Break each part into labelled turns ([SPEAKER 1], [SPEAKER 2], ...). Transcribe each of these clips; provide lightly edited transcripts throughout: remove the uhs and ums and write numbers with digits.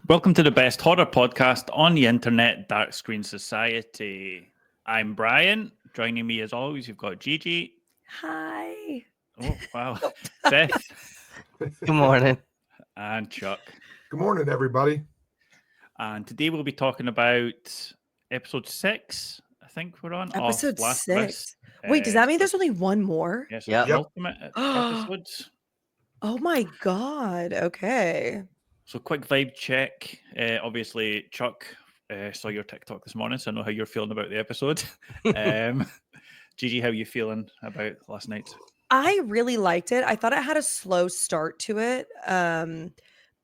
[SPEAKER 1] Welcome to the best horror podcast on the internet, Dark Screen Society. I'm Brian. Joining me as always, you've got Gigi.
[SPEAKER 2] Hi.
[SPEAKER 1] Oh, wow. Seth.
[SPEAKER 3] Good morning.
[SPEAKER 1] And Chuck.
[SPEAKER 4] Good morning, everybody.
[SPEAKER 1] And today we'll be talking about episode 6, I think we're on.
[SPEAKER 2] Episode
[SPEAKER 1] of Last of Us.
[SPEAKER 2] 6. Wait, does that mean there's only one more?
[SPEAKER 1] Yes,
[SPEAKER 3] Yep.
[SPEAKER 1] ultimate episodes.
[SPEAKER 2] Oh my God. Okay.
[SPEAKER 1] So quick vibe check. Obviously, Chuck, saw your TikTok this morning, so I know how you're feeling about the episode. Gigi, how are you feeling about last night?
[SPEAKER 2] I really liked it. I thought it had a slow start to it,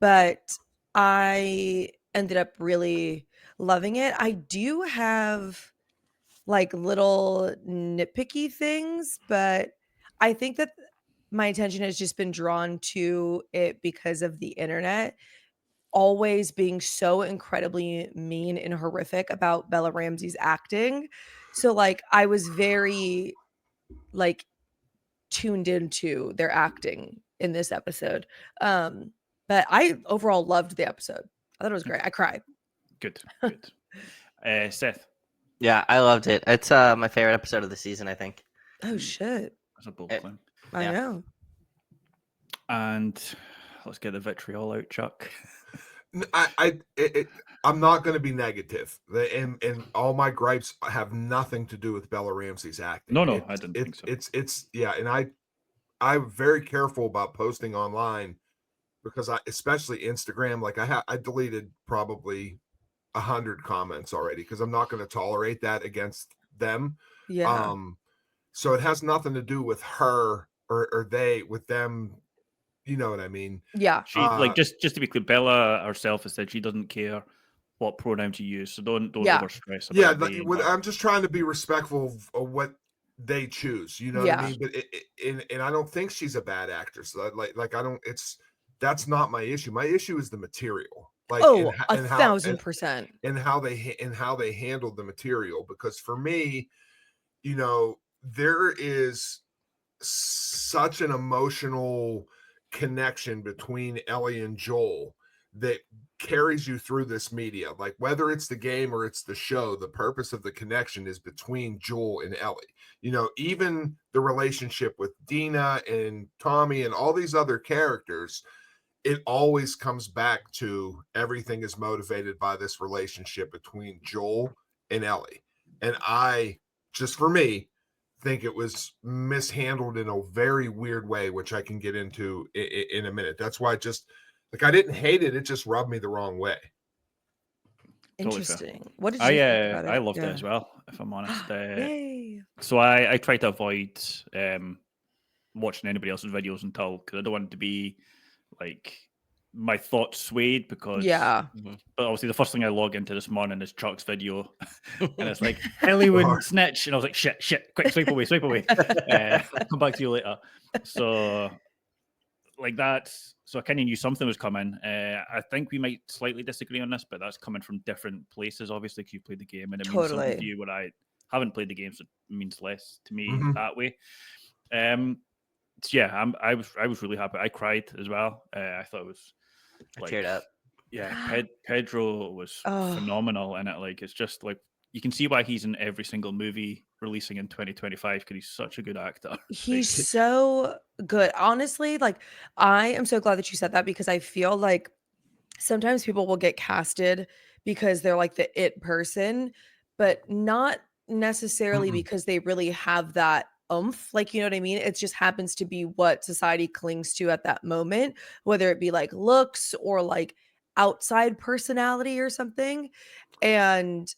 [SPEAKER 2] but I ended up really loving it. I do have like little nitpicky things, but I think that my attention has just been drawn to it because of the internet always being so incredibly mean and horrific about Bella Ramsey's acting. So like I was very like tuned into their acting in this episode. But I overall loved the episode. I thought it was great. I cried.
[SPEAKER 1] Good. Seth.
[SPEAKER 3] Yeah, I loved it. It's my favorite episode of the season, I think.
[SPEAKER 2] Oh shit.
[SPEAKER 1] That's a bold claim.
[SPEAKER 2] I know.
[SPEAKER 1] And let's get the vitriol out, Chuck.
[SPEAKER 4] I'm not going to be negative, and all my gripes have nothing to do with Bella Ramsey's acting.
[SPEAKER 1] No, I didn't think so.
[SPEAKER 4] It's and I'm very careful about posting online because especially Instagram, like I deleted probably 100 comments already because I'm not going to tolerate that against them.
[SPEAKER 2] Yeah.
[SPEAKER 4] So it has nothing to do with her or they with them. You know what I mean?
[SPEAKER 2] Yeah.
[SPEAKER 1] She just to be clear, Bella herself has said she doesn't care what pronouns you use, so don't over stress about
[SPEAKER 4] I'm just trying to be respectful of what they choose. You know what I mean? But and I don't think she's a bad actress. Like I don't. That's not my issue. My issue is the material. Like
[SPEAKER 2] 1,000%.
[SPEAKER 4] And how they handled the material. Because for me, you know, there is such an emotional connection between Ellie and Joel that carries you through this media. Like whether it's the game or it's the show, the purpose of the connection is between Joel and Ellie. You know, even the relationship with Dina and Tommy and all these other characters, it always comes back to everything is motivated by this relationship between Joel and Ellie. And for me, think it was mishandled in a very weird way, which I can get into in a minute. That's why I didn't hate it. It just rubbed me the wrong way.
[SPEAKER 2] Interesting. Totally. What did you think about it?
[SPEAKER 1] I loved it as well, if I'm honest.
[SPEAKER 2] Yay.
[SPEAKER 1] So I try to avoid watching anybody else's videos because I don't want it to be like my thoughts swayed because but obviously the first thing I log into this morning is Chuck's video and it's like Ellie wouldn't snitch and I was like shit quick swipe away come back to you later. So like that's so I kind of knew something was coming. I think we might slightly disagree on this, but that's coming from different places obviously because you played the game and it means something to you where I haven't played the game, so it means less to me that way. I was really happy. I cried as well. I thought it was
[SPEAKER 3] I teared up.
[SPEAKER 1] Yeah, Pedro was phenomenal in it. Like it's just like you can see why he's in every single movie releasing in 2025 because he's such a good actor.
[SPEAKER 2] He's so good. Honestly, like I am so glad that you said that because I feel like sometimes people will get casted because they're like the it person, but not necessarily because they really have that oomph, like, you know what I mean? It just happens to be what society clings to at that moment, whether it be like looks or like outside personality or something. And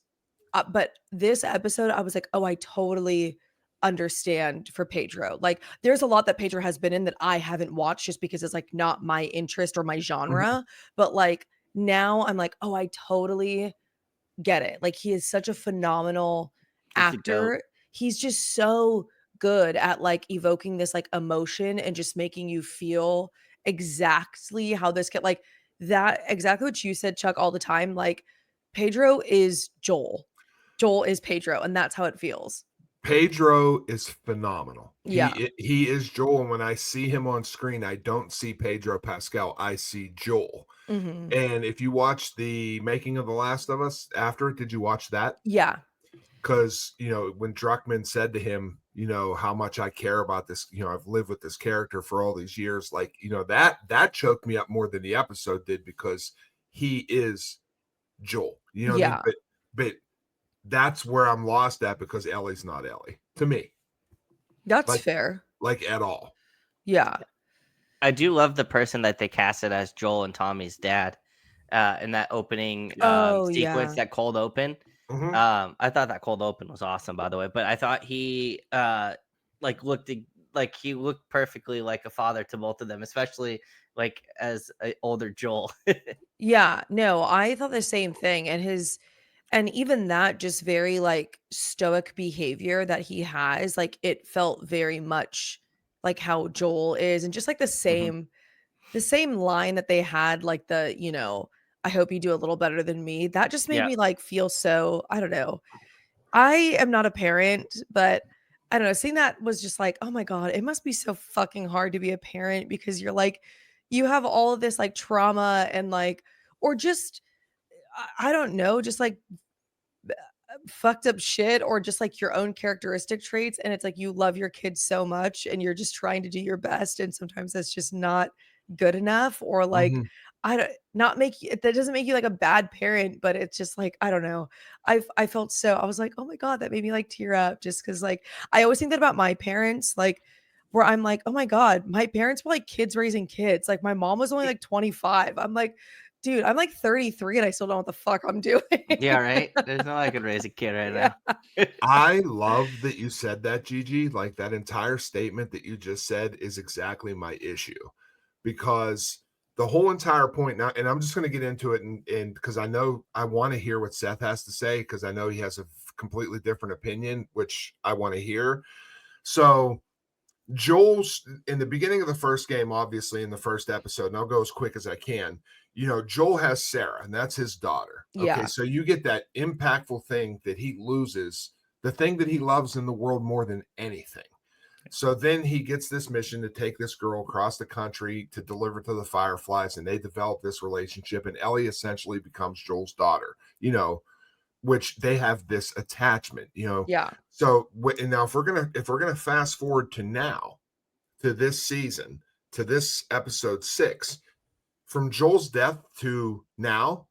[SPEAKER 2] but this episode I was like, oh, I totally understand for Pedro. Like there's a lot that Pedro has been in that I haven't watched just because it's like not my interest or my genre, but like now I'm like, oh, I totally get it. Like he is such a phenomenal actor. He's just so good at like evoking this like emotion and just making you feel exactly how this can like that exactly what you said, Chuck, all the time. Like Pedro is Joel. Joel is Pedro, and that's how it feels.
[SPEAKER 4] Pedro is phenomenal.
[SPEAKER 2] Yeah.
[SPEAKER 4] He is Joel. And when I see him on screen, I don't see Pedro Pascal. I see Joel.
[SPEAKER 2] Mm-hmm.
[SPEAKER 4] And if you watch the making of The Last of Us after it, did you watch that?
[SPEAKER 2] Yeah.
[SPEAKER 4] Because, when Druckmann said to him, how much I care about this, I've lived with this character for all these years, like, that choked me up more than the episode did, because he is Joel, you know what I mean?
[SPEAKER 2] Yeah.
[SPEAKER 4] But that's where I'm lost at, because Ellie's not Ellie to me,
[SPEAKER 2] That's fair.
[SPEAKER 4] like at all.
[SPEAKER 2] Yeah.
[SPEAKER 3] I do love the person that they casted as Joel and Tommy's dad in that opening
[SPEAKER 2] Oh,
[SPEAKER 3] sequence,
[SPEAKER 2] yeah.
[SPEAKER 3] that cold open.
[SPEAKER 4] Mhm.
[SPEAKER 3] I thought that cold open was awesome, by the way. But I thought he he looked perfectly like a father to both of them, especially like as an older Joel.
[SPEAKER 2] Yeah. No, I thought the same thing. And even that just very like stoic behavior that he has, like it felt very much like how Joel is, and just like the same line that they had, like I hope you do a little better than me. That just made
[SPEAKER 3] Yeah.
[SPEAKER 2] me like feel so, I don't know. I am not a parent, but I don't know, seeing that was just like, oh my God, it must be so fucking hard to be a parent, because you're like, you have all of this like trauma and like, or just, I don't know, just like fucked up shit, or just like your own characteristic traits, and it's like you love your kids so much and you're just trying to do your best, and sometimes that's just not good enough, or like
[SPEAKER 4] Mhm.
[SPEAKER 2] I don't not make you, that doesn't make you like a bad parent, but it's just like I don't know. I felt so, I was like, oh my God, that made me like tear up, just because like I always think that about my parents, like where I'm like, oh my God, my parents were like kids raising kids. Like my mom was only like 25. I'm like, dude, I'm like 33 and I still don't know what the fuck I'm doing.
[SPEAKER 3] Yeah, right. There's no way I could raise a kid right
[SPEAKER 2] Yeah.
[SPEAKER 3] now.
[SPEAKER 4] I love that you said that, Gigi. Like, that entire statement that you just said is exactly my issue, because the whole entire point now, and I'm just going to get into it, and because I know I want to hear what Seth has to say, because I know he has a completely different opinion, which I want to hear. So Joel's in the beginning of the first game, obviously in the first episode, and I'll go as quick as I can. Joel has Sarah, and that's his daughter. Okay,
[SPEAKER 2] Yeah.
[SPEAKER 4] so you get that impactful thing that he loses, the thing that he loves in the world more than anything. So then he gets this mission to take this girl across the country to deliver to the Fireflies, and they develop this relationship, and Ellie essentially becomes Joel's daughter, which they have this attachment.
[SPEAKER 2] Yeah.
[SPEAKER 4] So and now if we're gonna fast forward to now, to this season, to this episode 6, from Joel's death to now,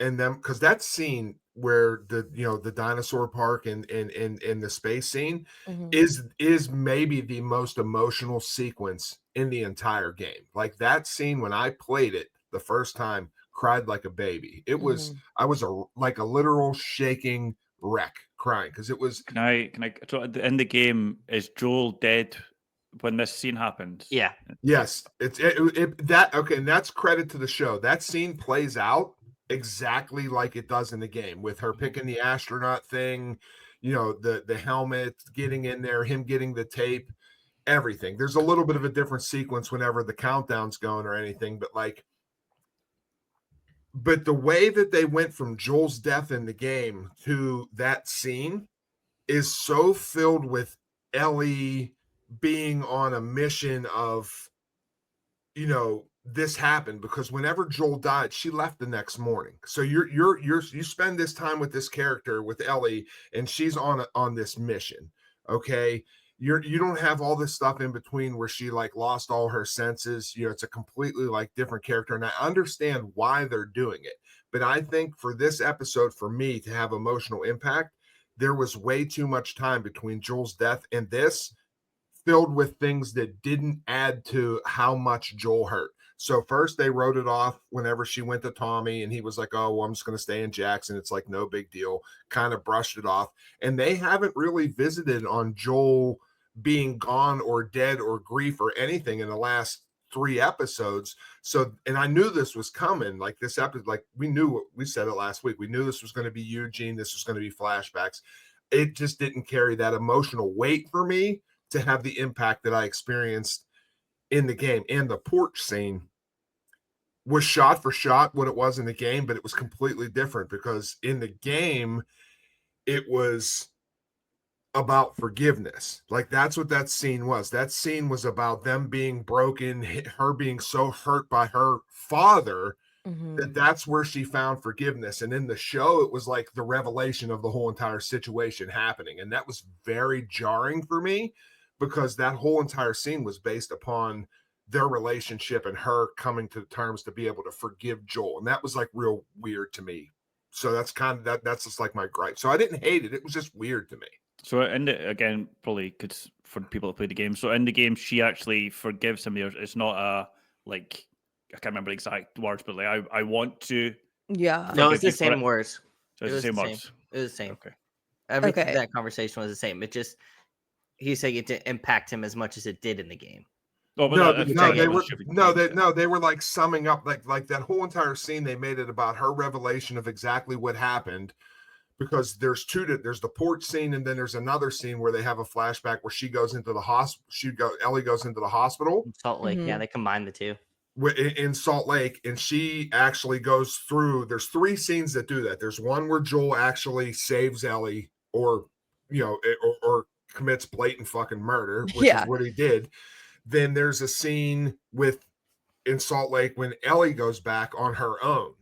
[SPEAKER 4] and them, because that scene where the dinosaur park and the space scene
[SPEAKER 2] Mhm.
[SPEAKER 4] is maybe the most emotional sequence in the entire game. Like, that scene, when I played it the first time, cried like a baby. It was
[SPEAKER 2] Mhm.
[SPEAKER 4] I was like a literal shaking wreck, crying, because it was.
[SPEAKER 1] Can I? So in the game, is Joel dead when this scene happens?
[SPEAKER 3] Yeah.
[SPEAKER 4] Yes, that okay, and that's credit to the show. That scene plays out exactly like it does in the game, with her picking the astronaut thing, the helmet, getting in there, him getting the tape, everything. There's a little bit of a different sequence whenever the countdown's going or anything, but the way that they went from Joel's death in the game to that scene is so filled with Ellie being on a mission of, this happened because whenever Joel died, she left the next morning. So you spend this time with this character, with Ellie, and she's on this mission. Okay. You don't have all this stuff in between where she like lost all her senses. It's a completely like different character. And I understand why they're doing it. But I think for this episode, for me to have emotional impact, there was way too much time between Joel's death and this, filled with things that didn't add to how much Joel hurt. So first they wrote it off whenever she went to Tommy, and he was like, oh, well, I'm just going to stay in Jackson. It's like no big deal, kind of brushed it off. And they haven't really visited on Joel being gone or dead or grief or anything in the last 3 episodes. So, and I knew this was coming. Like, this episode, like, we said it last week. We knew this was going to be Eugene. This was going to be flashbacks. It just didn't carry that emotional weight for me to have the impact that I experienced in the game. And the porch scene was shot for shot what it was in the game, but it was completely different, because in the game it was about forgiveness. Like, that's what that scene was. That scene was about them being broken, her being so hurt by her father That's where she found forgiveness. And in the show, it was like the revelation of the whole entire situation happening. And that was very jarring for me because that whole entire scene was based upon their relationship and her coming to terms to be able to forgive Joel. And that was like real weird to me. So that's kind of that's just like my gripe. So I didn't hate it. It was just weird to me.
[SPEAKER 1] So again, probably because for people that play the game. So in the game, she actually forgives him. It's not a like, I can't remember the exact words, but like I want to.
[SPEAKER 2] Yeah.
[SPEAKER 3] No, it's the same words.
[SPEAKER 1] So it's the same words.
[SPEAKER 3] It was the same.
[SPEAKER 1] Okay.
[SPEAKER 3] Everything that conversation was the same. It just he's saying it didn't impact him as much as it did in the game.
[SPEAKER 1] Oh,
[SPEAKER 4] they were like summing up like that whole entire scene. They made it about her revelation of exactly what happened. Because there's there's the porch scene, and then there's another scene where they have a flashback where she goes into the hospital. Ellie goes into the hospital.
[SPEAKER 3] Salt Lake, yeah, they combine the two.
[SPEAKER 4] In Salt Lake, and she actually goes through. There's 3 scenes that do that. There's one where Joel actually saves Ellie, or or commits blatant fucking murder, which is what he did. Then there's a scene in Salt Lake when Ellie goes back on her own.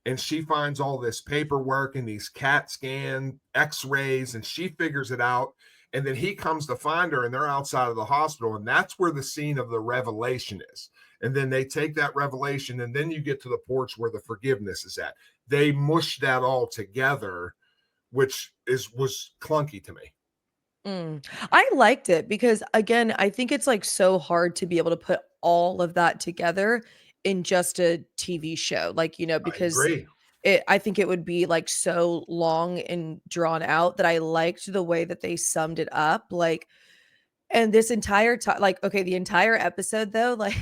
[SPEAKER 4] And she finds all this paperwork and these CAT scan x-rays, and she figures it out. And then he comes to find her, and they're outside of the hospital. And that's where the scene of the revelation is. And then they take that revelation, and then you get to the porch where the forgiveness is at. They mush that all together, which was clunky to me.
[SPEAKER 2] I liked it because, again, I think it's like so hard to be able to put all of that together in just a TV show, like, because I think it would be like so long and drawn out that I liked the way that they summed it up. Like, and this entire time, like, okay, the entire episode though, like,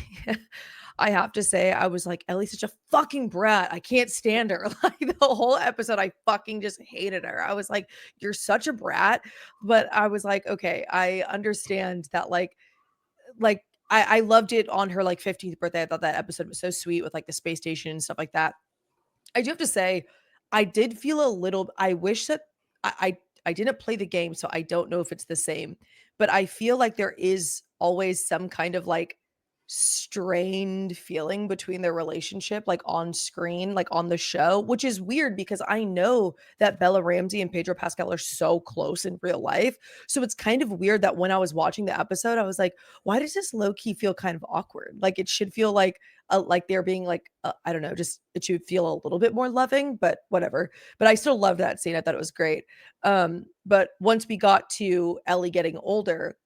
[SPEAKER 2] I have to say, I was like, Ellie's such a fucking brat. I can't stand her. Like the whole episode, I fucking just hated her. I was like, you're such a brat. But I was like, okay, I understand that, like, I loved it on her like 15th birthday. I thought that episode was so sweet with like the space station and stuff like that. I do have to say, I did feel a little. I wish that I didn't play the game, so I don't know if it's the same. But I feel like there is always some kind of like strained feeling between their relationship, like on screen, like on the show, which is weird because I know that Bella Ramsey and Pedro Pascal are so close in real life. So it's kind of weird that when I was watching the episode, I was like, why does this low key feel kind of awkward? Like it should feel like they're being like, I don't know, just it should feel a little bit more loving, but whatever. But I still loved that scene. I thought it was great. But once we got to Ellie getting older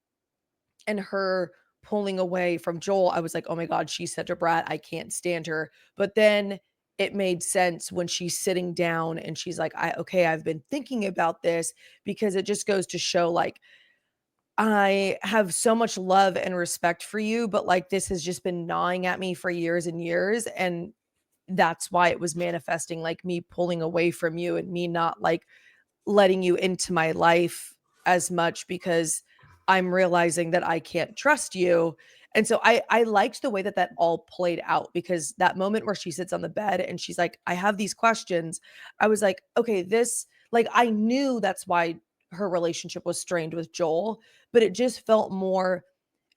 [SPEAKER 2] and her pulling away from Joel, I was like, oh my God, she's such a brat. I can't stand her. But then it made sense when she's sitting down and she's like, I've been thinking about this, because it just goes to show like, I have so much love and respect for you, but like this has just been gnawing at me for years and years. And that's why it was manifesting like me pulling away from you and me not like letting you into my life as much, because I'm realizing that I can't trust you. And so I liked the way that all played out, because that moment where she sits on the bed and she's like, I have these questions. I was like, okay, this, like, I knew that's why her relationship was strained with Joel, but it just felt more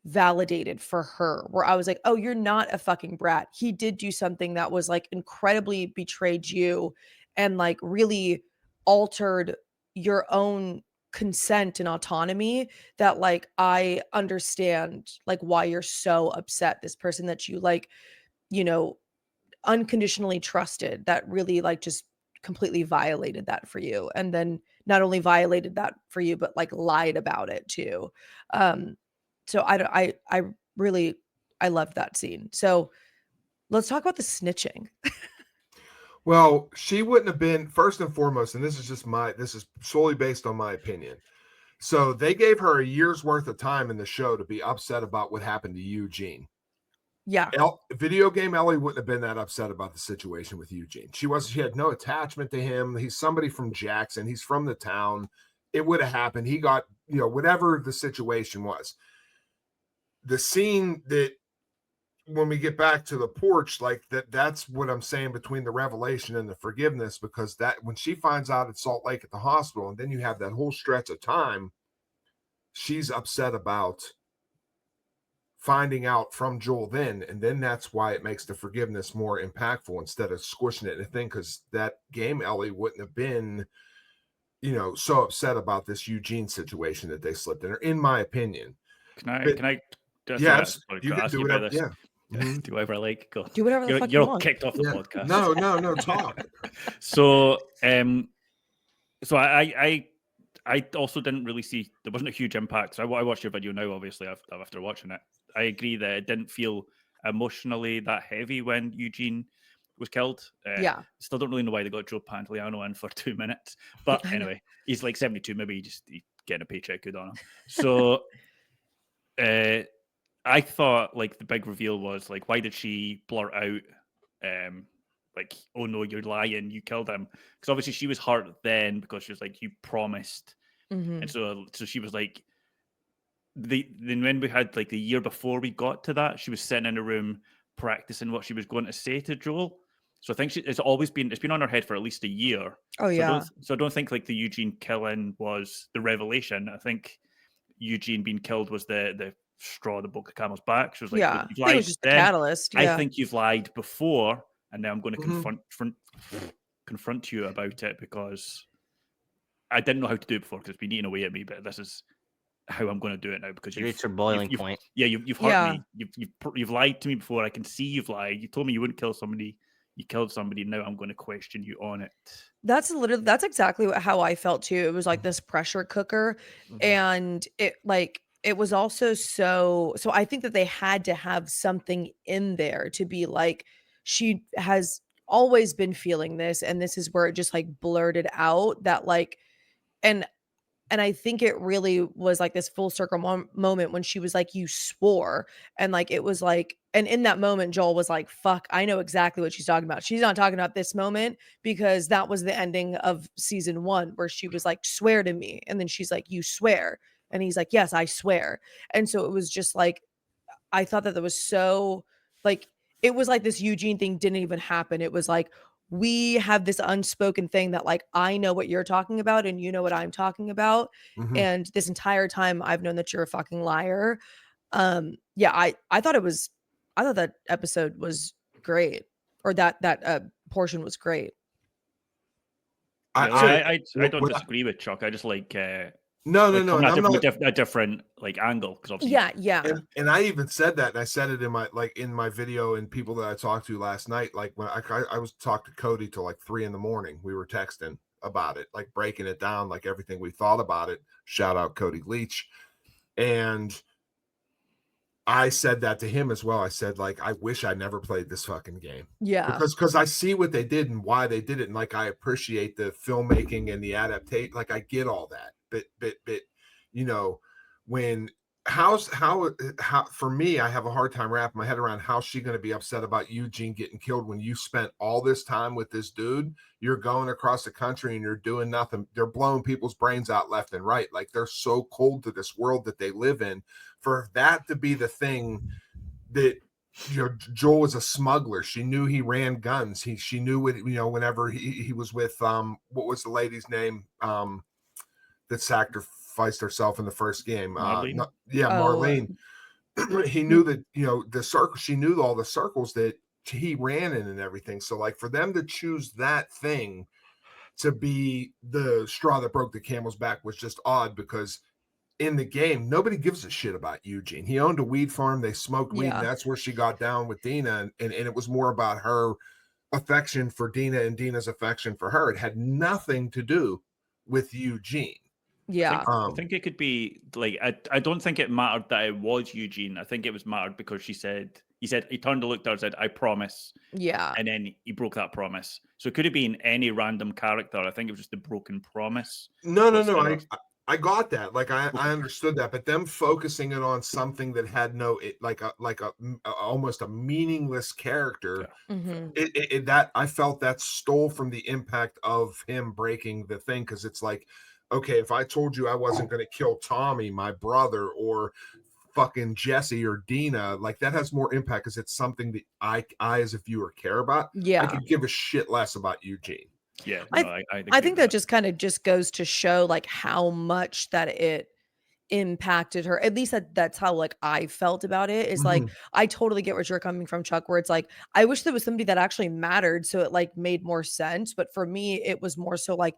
[SPEAKER 2] validated for her, where I was like, oh, you're not a fucking brat. He did do something that was like incredibly betrayed you and like really altered your own consent and autonomy, that like I understand like why you're so upset. This person that you like, unconditionally trusted, that really like just completely violated that for you, and then not only violated that for you but like lied about it too. So I really I loved that scene. So let's talk about the snitching.
[SPEAKER 4] Well, she wouldn't have been, first and foremost, and this is solely based on my opinion. So they gave her a year's worth of time in the show to be upset about what happened to Eugene.
[SPEAKER 2] Yeah.
[SPEAKER 4] Video game Ellie wouldn't have been that upset about the situation with Eugene. She had no attachment to him. He's somebody from Jackson. He's from the town. It would have happened. He got, whatever the situation was. The scene that, when we get back to the porch, like that's what I'm saying between the revelation and the forgiveness, because that when she finds out at Salt Lake at the hospital, and then you have that whole stretch of time, she's upset about finding out from Joel then, and then that's why it makes the forgiveness more impactful instead of squishing it in a thing, because that game, Ellie, wouldn't have been, so upset about this Eugene situation that they slipped in my opinion.
[SPEAKER 1] Can I
[SPEAKER 4] yes, you can do whatever. Yeah.
[SPEAKER 1] Mm-hmm. Do whatever I like. Go.
[SPEAKER 2] Do whatever the fuck
[SPEAKER 1] you're
[SPEAKER 2] you want.
[SPEAKER 1] Kicked off the podcast.
[SPEAKER 4] No, talk.
[SPEAKER 1] So I also didn't really see, there wasn't a huge impact. So I watched your video now, obviously, after watching it. I agree that it didn't feel emotionally that heavy when Eugene was killed. Still don't really know why they got Joe Pantoliano in for 2 minutes. But anyway, he's like 72. Maybe he's getting a paycheck good on him. So I thought like the big reveal was like, why did she blurt out like, oh no, you're lying, you killed him? Because obviously she was hurt then because she was like, you promised. And so she was like, then when we had like the year before we got to that, she was sitting in a room practicing what she was going to say to Joel. So I think it's been on her head for at least a year.
[SPEAKER 2] Oh yeah.
[SPEAKER 1] So I don't think like the Eugene killing was the revelation. I think Eugene being killed was the straw that broke the camel's back. She was like,
[SPEAKER 2] yeah,
[SPEAKER 1] you've lied,
[SPEAKER 2] it was just the catalyst.
[SPEAKER 1] I think you've lied before, and now I'm going to confront you about it, because I didn't know how to do it before because it's been eating away at me, but this is how I'm going to do it now, because
[SPEAKER 3] you reached your boiling point.
[SPEAKER 1] Yeah, you've hurt me. You've lied to me before. I can see you've lied. You told me you wouldn't kill somebody. You killed somebody. Now I'm going to question you on it.
[SPEAKER 2] That's exactly how I felt too. It was like this pressure cooker, and it was also so I think that they had to have something in there to be like, she has always been feeling this, and this is where it just like blurted out that like, and I think it really was like this full circle moment when she was like, you swore. And like, it was like, and in that moment, Joel was like, fuck, I know exactly what she's talking about. She's not talking about this moment, because that was the ending of season 1 where she was like, swear to me. And then she's like, you swear. And he's like, yes, I swear. And so it was just like, I thought that was so like, it was like this Eugene thing didn't even happen. It was like, we have this unspoken thing that like, I know what you're talking about and you know what I'm talking about. And this entire time I've known that you're a fucking liar. I thought that episode was great, or that portion was great.
[SPEAKER 1] I don't disagree with Chuck. I just like
[SPEAKER 4] No.
[SPEAKER 1] A different like angle, because obviously,
[SPEAKER 2] yeah.
[SPEAKER 4] And I even said that, and I said it in my video, and people that I talked to last night, like when I was talking to Cody till like 3 a.m. we were texting about it, like breaking it down, like everything we thought about it. Shout out Cody Leach. And I said that to him as well. I said, like, I wish I never played this fucking game.
[SPEAKER 2] Yeah.
[SPEAKER 4] Because I see what they did and why they did it. And like, I appreciate the filmmaking and the adaptation. Like, I get all that. But when how for me, I have a hard time wrapping my head around how's she going to be upset about Eugene getting killed when you spent all this time with this dude. You're going across the country and you're doing nothing. They're blowing people's brains out left and right. Like, they're so cold to this world that they live in. For that to be the thing that, Joel was a smuggler. She knew he ran guns. She knew what, whenever he was with what was the lady's name that sacrificed herself in the first game.
[SPEAKER 1] Marlene.
[SPEAKER 4] Marlene. He knew that, the circle. She knew all the circles that he ran in and everything. So like, for them to choose that thing to be the straw that broke the camel's back was just odd, because in the game, nobody gives a shit about Eugene. He owned a weed farm. They smoked weed. And that's where she got down with Dina. And it was more about her affection for Dina and Dina's affection for her. It had nothing to do with Eugene.
[SPEAKER 2] Yeah.
[SPEAKER 1] I think it could be like, I don't think it mattered that it was Eugene. I think it was mattered because he turned to look at her and said, I promise.
[SPEAKER 2] Yeah.
[SPEAKER 1] And then he broke that promise. So it could have been any random character. I think it was just the broken promise.
[SPEAKER 4] No. I got that. Like, I understood that, but them focusing it on something that had almost a meaningless character.
[SPEAKER 1] Yeah.
[SPEAKER 2] Mm-hmm.
[SPEAKER 4] That I felt that stole from the impact of him breaking the thing. Cause it's like, okay, if I told you I wasn't going to kill Tommy, my brother, or fucking Jesse or Dina, like, that has more impact because it's something that I as a viewer care about.
[SPEAKER 2] Yeah.
[SPEAKER 4] I could give a shit less about Eugene.
[SPEAKER 1] Yeah,
[SPEAKER 2] I think that just kind of just goes to show like how much that it impacted her. At least that's how like I felt about it. Is like I totally get where you're coming from, Chuck, where it's like I wish there was somebody that actually mattered so it like made more sense. But for me, it was more so like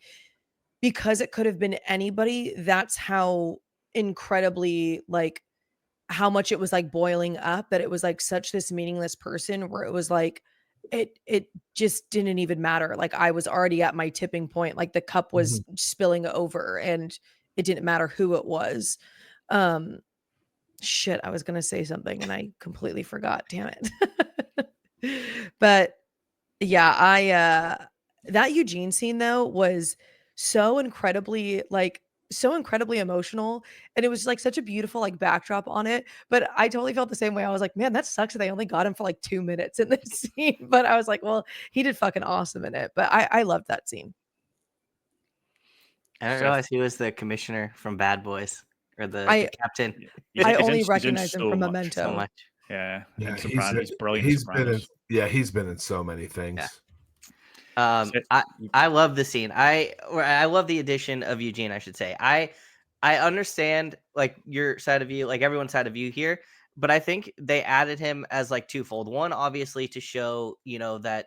[SPEAKER 2] because it could have been anybody, that's how incredibly like how much it was like boiling up, that it was like such this meaningless person where it was like it just didn't even matter. Like I was already at my tipping point, like the cup was spilling over and it didn't matter who it was. Shit, I was gonna say something and I completely forgot, damn it. But yeah, I that Eugene scene though was so incredibly emotional, and it was like such a beautiful like backdrop on it. But I totally felt the same way. I was like, man, that sucks that they only got him for like 2 minutes in this scene. But I was like, well, he did fucking awesome in it. But I loved that scene.
[SPEAKER 3] I didn't realize he was the commissioner from Bad Boys or the captain.
[SPEAKER 2] I only recognize him from Memento.
[SPEAKER 3] So much.
[SPEAKER 1] Yeah,
[SPEAKER 4] he's
[SPEAKER 1] brilliant.
[SPEAKER 4] He's been in so many things.
[SPEAKER 3] Yeah. I love the scene. I love the addition of Eugene, I should say. I understand like your side of view, like everyone's side of view here, but I think they added him as like twofold. One, obviously to show, that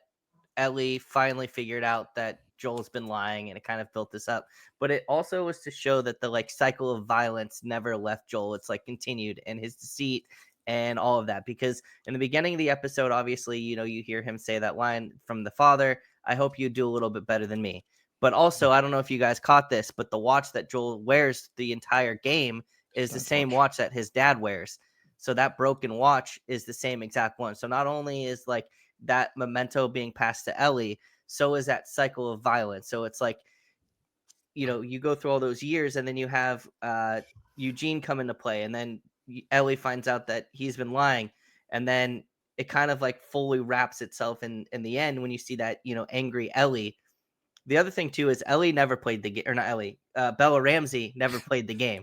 [SPEAKER 3] Ellie finally figured out that Joel's been lying and it kind of built this up. But it also was to show that the like cycle of violence never left Joel. It's like continued, and his deceit and all of that. Because in the beginning of the episode, obviously, you hear him say that line from the father, I hope you do a little bit better than me. But also, I don't know if you guys caught this, but the watch that Joel wears the entire game is the same watch that his dad wears. So that broken watch is the same exact one. So not only is like that memento being passed to Ellie, so is that cycle of violence. So it's like, you go through all those years and then you have Eugene come into play, and then Ellie finds out that he's been lying, and then it kind of like fully wraps itself in the end when you see that, angry Ellie. The other thing too is Ellie never played the game, or not Ellie, Bella Ramsey never played the game.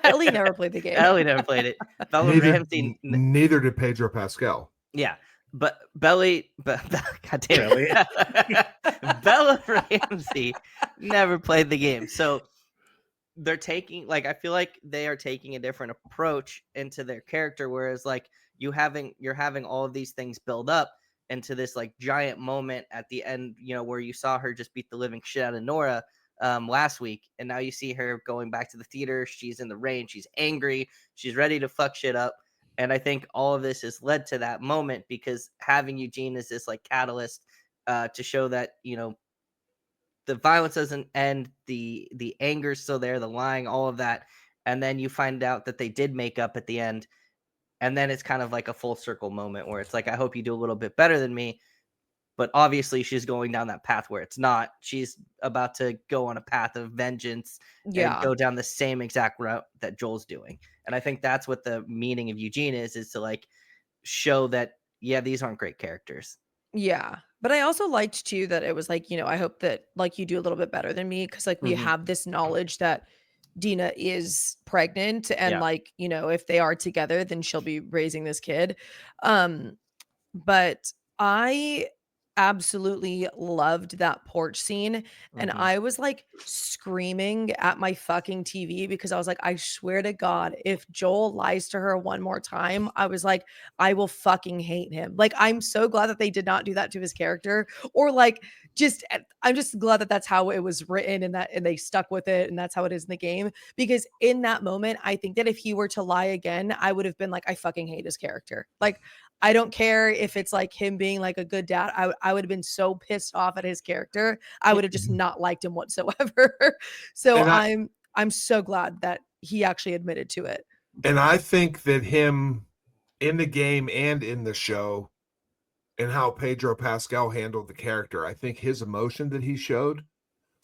[SPEAKER 2] Ellie never played the game.
[SPEAKER 3] Ellie never played it. Bella Ramsey,
[SPEAKER 4] neither did Pedro Pascal.
[SPEAKER 3] Yeah, but God damn it. Bella Ramsey never played the game. So they're taking, like, I feel like they are taking a different approach into their character, whereas like you're having all of these things build up into this like giant moment at the end, where you saw her just beat the living shit out of Nora last week, and now you see her going back to the theater. She's in the rain, she's angry, she's ready to fuck shit up. And I think all of this has led to that moment, because having Eugene as this like catalyst to show that, the violence doesn't end, the anger's still there, the lying, all of that. And then you find out that they did make up at the end. And then it's kind of like a full circle moment where it's like, I hope you do a little bit better than me. But obviously she's going down that path where it's not. She's about to go on a path of vengeance and go down the same exact route that Joel's doing. And I think that's what the meaning of Eugene is to like show that, yeah, these aren't great characters.
[SPEAKER 2] Yeah. But I also liked too that it was like, I hope that like you do a little bit better than me, because like we have this knowledge that Dina is pregnant, and like, if they are together, then she'll be raising this kid. But I absolutely loved that porch scene, and I was like screaming at my fucking TV because I was like, I swear to God, if Joel lies to her one more time, I was like, I will fucking hate him. Like, I'm so glad that they did not do that to his character, or like I'm just glad that that's how it was written, and they stuck with it, and that's how it is in the game. Because in that moment, I think that if he were to lie again, I would have been like, I fucking hate his character. Like, I don't care if it's like him being like a good dad. I would have been so pissed off at his character. I would have just not liked him whatsoever. So I'm so glad that he actually admitted to it.
[SPEAKER 4] And I think that him in the game and in the show, and how Pedro Pascal handled the character, I think his emotion that he showed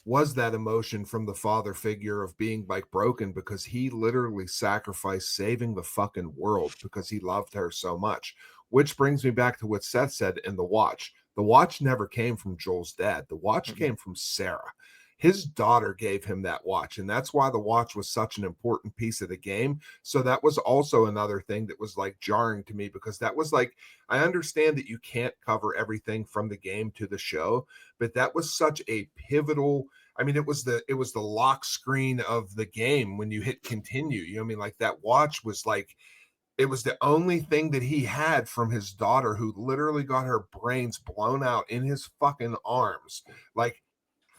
[SPEAKER 4] was that emotion from the father figure of being like broken, because he literally sacrificed saving the fucking world because he loved her so much. Which brings me back to what Seth said in the watch. The watch never came from Joel's dad. The watch came from Sarah. His daughter gave him that watch, and that's why the watch was such an important piece of the game. So that was also another thing that was like jarring to me, because that was like, I understand that you can't cover everything from the game to the show, but that was such a pivotal I mean, it was the lock screen of the game when you hit continue. You know what I mean? Like that watch was like, it was the only thing that he had from his daughter, who literally got her brains blown out in his fucking arms. Like,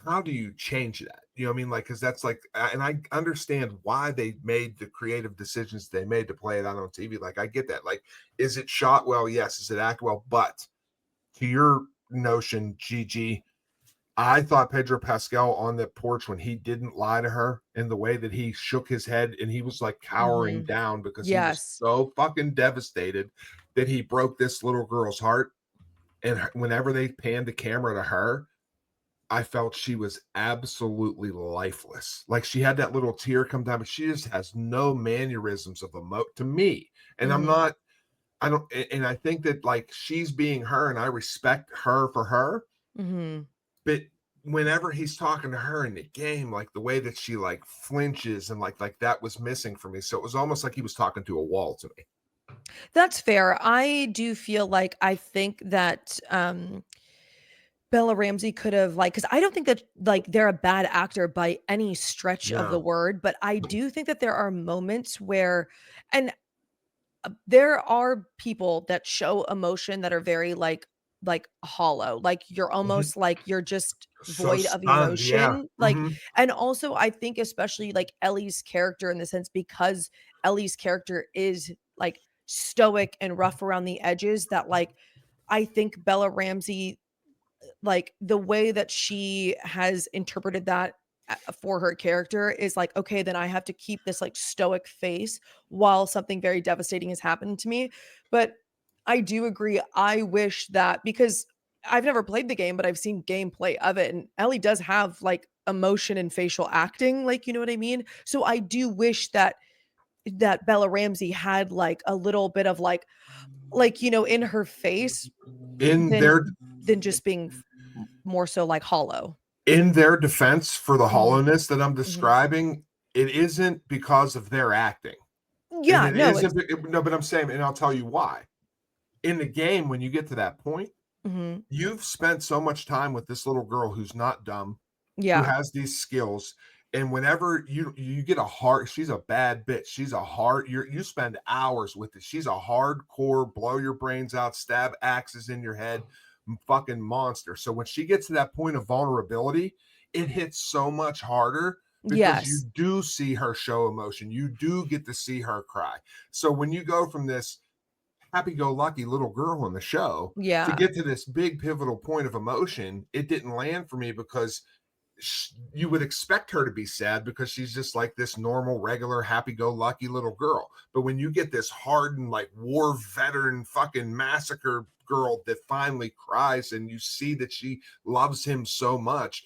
[SPEAKER 4] how do you change that? You know what I mean? Like, because that's like, and I understand why they made the creative decisions they made to play it out on TV. Like, I get that. Like, is it shot well? Yes. Is it acted well? But to your notion, Gigi, I thought Pedro Pascal on the porch, when he didn't lie to her in the way that he shook his head and he was like cowering down because he was so fucking devastated that he broke this little girl's heart. And whenever they panned the camera to her, I felt she was absolutely lifeless. Like she had that little tear come down, but she just has no mannerisms of to me. And I don't, and I think that like she's being her and I respect her for her. But whenever he's talking to her in the game, like the way that she like flinches and like that was missing for me. So it was almost like he was talking to a wall to me.
[SPEAKER 2] That's fair. I do feel like I think that Bella Ramsey could have, like, because I don't think that like they're a bad actor by any stretch of the word, but I do think that there are moments where, and there are people that show emotion that are very like hollow, like you're almost like you're just
[SPEAKER 4] So
[SPEAKER 2] void of
[SPEAKER 4] stunned,
[SPEAKER 2] emotion. Like, and also I think especially like Ellie's character, in the sense, because Ellie's character is like stoic and rough around the edges, that like I think Bella Ramsey, like the way that she has interpreted that for her character is like, okay, then I have to keep this like stoic face while something very devastating has happened to me. But I do agree. I wish that, because I've never played the game, but I've seen gameplay of it, and Ellie does have like emotion and facial acting, like, you know what I mean? So I do wish that Bella Ramsey had like a little bit of like, you know, in her face, than just being more so like hollow.
[SPEAKER 4] In their defense for the hollowness that I'm describing, it isn't because of their acting.
[SPEAKER 2] Yeah,
[SPEAKER 4] and it isn't, no, but I'm saying, and I'll tell you why. In the game, when you get to that point, you've spent so much time with this little girl who's not dumb, who has these skills. And whenever you get a hard, she's a bad bitch. She's a hard, you spend hours with it. She's a hardcore, blow your brains out, stab axes in your head, fucking monster. So when she gets to that point of vulnerability, it hits so much harder because you do see her show emotion. You do get to see her cry. So when you go from this happy-go-lucky little girl in the show to get to this big pivotal point of emotion, it didn't land for me, because you would expect her to be sad because she's just like this normal, regular, happy-go-lucky little girl. But when you get this hardened, like war veteran, fucking massacre girl that finally cries, and you see that she loves him so much,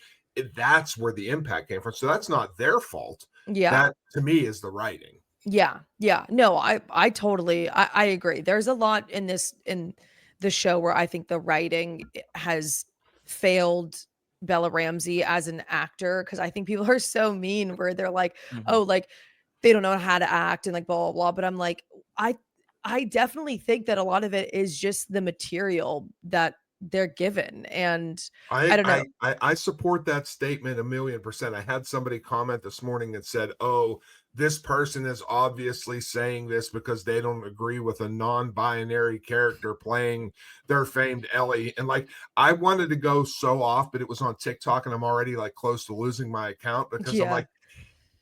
[SPEAKER 4] that's where the impact came from. So that's not their fault. That to me is the writing.
[SPEAKER 2] Yeah. No, I totally, I agree. There's a lot in the show where I think the writing has failed Bella Ramsey as an actor, because I think people are so mean where they're like, oh, like they don't know how to act and like blah blah blah. But I'm like, I definitely think that a lot of it is just the material that they're given, and I don't know.
[SPEAKER 4] I support that statement 1,000,000%. I had somebody comment this morning that said, "Oh, this person is obviously saying this because they don't agree with a non-binary character playing their famed Ellie." And like, I wanted to go so off, but it was on TikTok, and I'm already like close to losing my account, because I'm like,